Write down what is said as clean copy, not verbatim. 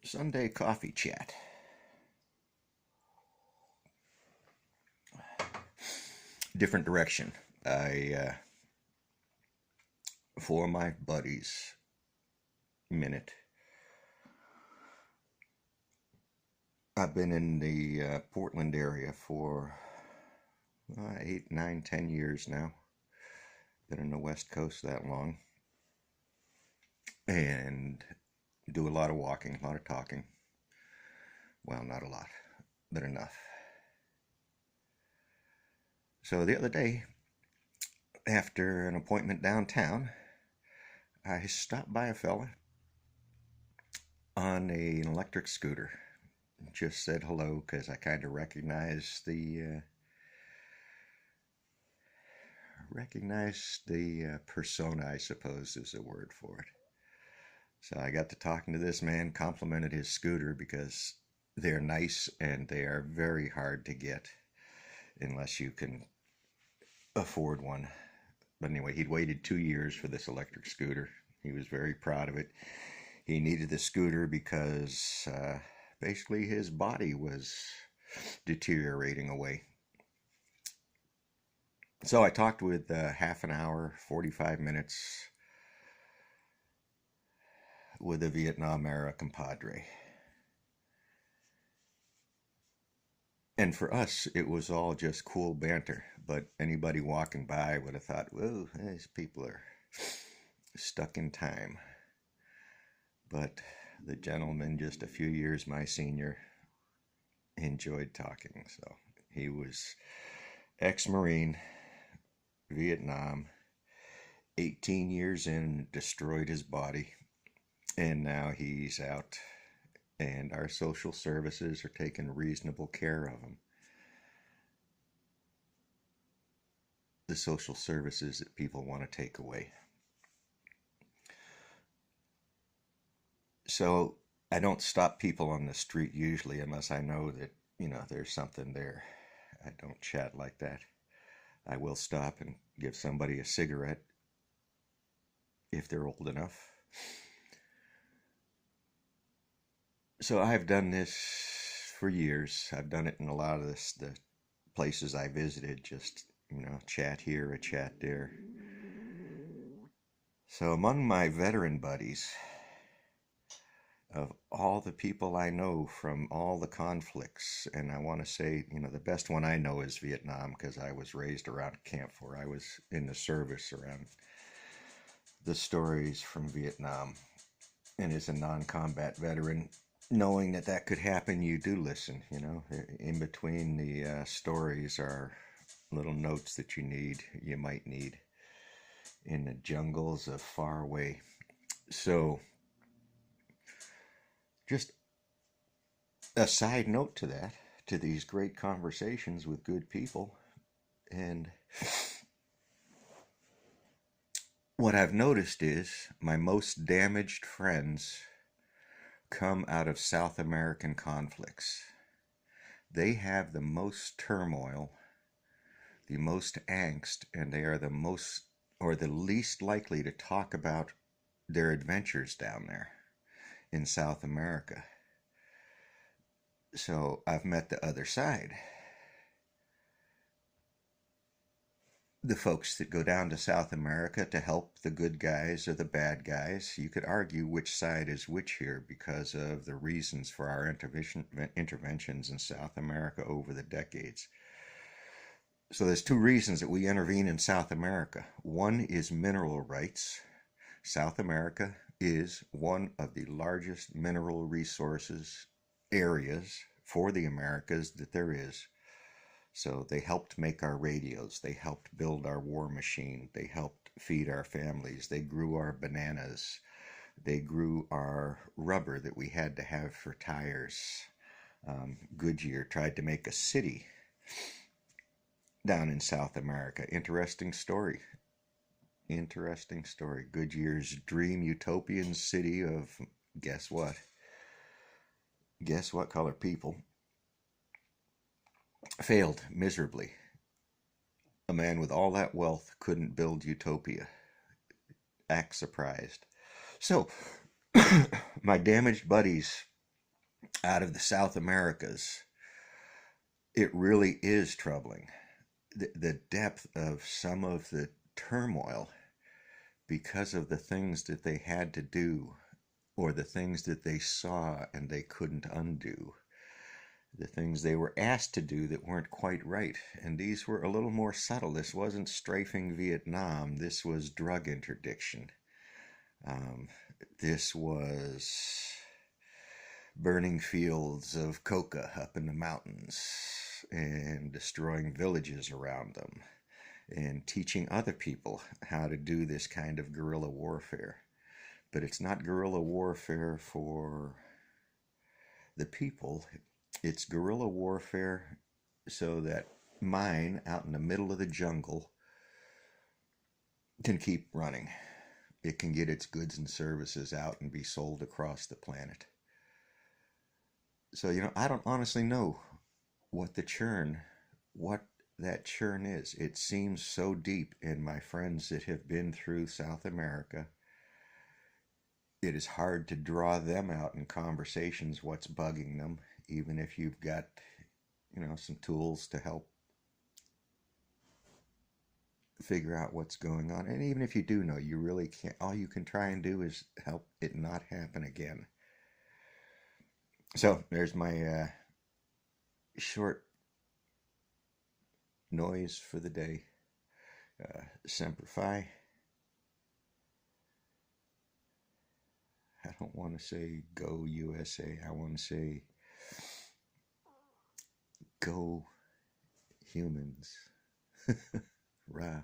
Sunday coffee chat. Different direction. For my buddies, minute. I've been in the Portland area for 8, 9, 10 years now. Been in the West Coast that long. And do a lot of walking, a lot of talking. Well, not a lot, but enough. So the other day, after an appointment downtown, I stopped by a fella on an electric scooter. Just said hello because I kind of recognized the persona, I suppose is the word for it. So I got to talking to this man, complimented his scooter because they're nice and they are very hard to get unless you can afford one. But anyway, he'd waited 2 years for this electric scooter. He was very proud of it. He needed the scooter because basically his body was deteriorating away. So I talked with half an hour, 45 minutes with a Vietnam era compadre. And for us, it was all just cool banter. But anybody walking by would have thought, whoa, these people are stuck in time. But the gentleman, just a few years my senior, enjoyed talking. So he was ex-Marine, Vietnam, 18 years in, destroyed his body. And now he's out, and our social services are taking reasonable care of him. The social services that people want to take away. So I don't stop people on the street usually unless I know that, there's something there. I don't chat like that. I will stop and give somebody a cigarette if they're old enough. So I've done this for years. I've done it in a lot of the places I visited, just, chat here, a chat there. So among my veteran buddies, of all the people I know from all the conflicts, and I want to say, the best one I know is Vietnam because I was raised around Camp 4. I was in the service around the stories from Vietnam. And as a non-combat veteran, knowing that could happen, you do listen, In between the stories are little notes that you might need in the jungles of far away. So, just a side note to that, to these great conversations with good people. And what I've noticed is my most damaged friends come out of South American conflicts. They have the most turmoil, the most angst, and they are the most or the least likely to talk about their adventures down there in South America. So I've met the other side. The folks that go down to South America to help the good guys or the bad guys. You could argue which side is which here because of the reasons for our interventions in South America over the decades. So there's two reasons that we intervene in South America. One is mineral rights. South America is one of the largest mineral resources areas for the Americas that there is. So they helped make our radios. They helped build our war machine. They helped feed our families. They grew our bananas. They grew our rubber that we had to have for tires. Goodyear tried to make a city down in South America. Interesting story. Goodyear's dream utopian city of, guess what? Guess what color people? Failed miserably. A man with all that wealth couldn't build utopia. Act surprised. So, my damaged buddies out of the South Americas, it really is troubling. The depth of some of the turmoil because of the things that they had to do or the things that they saw and they couldn't undo, the things they were asked to do that weren't quite right. And these were a little more subtle. This wasn't strafing Vietnam, this was drug interdiction. Um, this was burning fields of coca up in the mountains and destroying villages around them and teaching other people how to do this kind of guerrilla warfare. But it's not guerrilla warfare for the people, it's guerrilla warfare so that mine out in the middle of the jungle can keep running. It can get its goods and services out and be sold across the planet. So, I don't honestly know what the churn, what that churn is. It seems so deep in my friends that have been through South America. It is hard to draw them out in conversations what's bugging them, even if you've got, some tools to help figure out what's going on. And even if you do know, you really can't. All you can try and do is help it not happen again. So there's my short noise for the day. Semper Fi. I don't want to say go USA. I want to say go humans. Rah.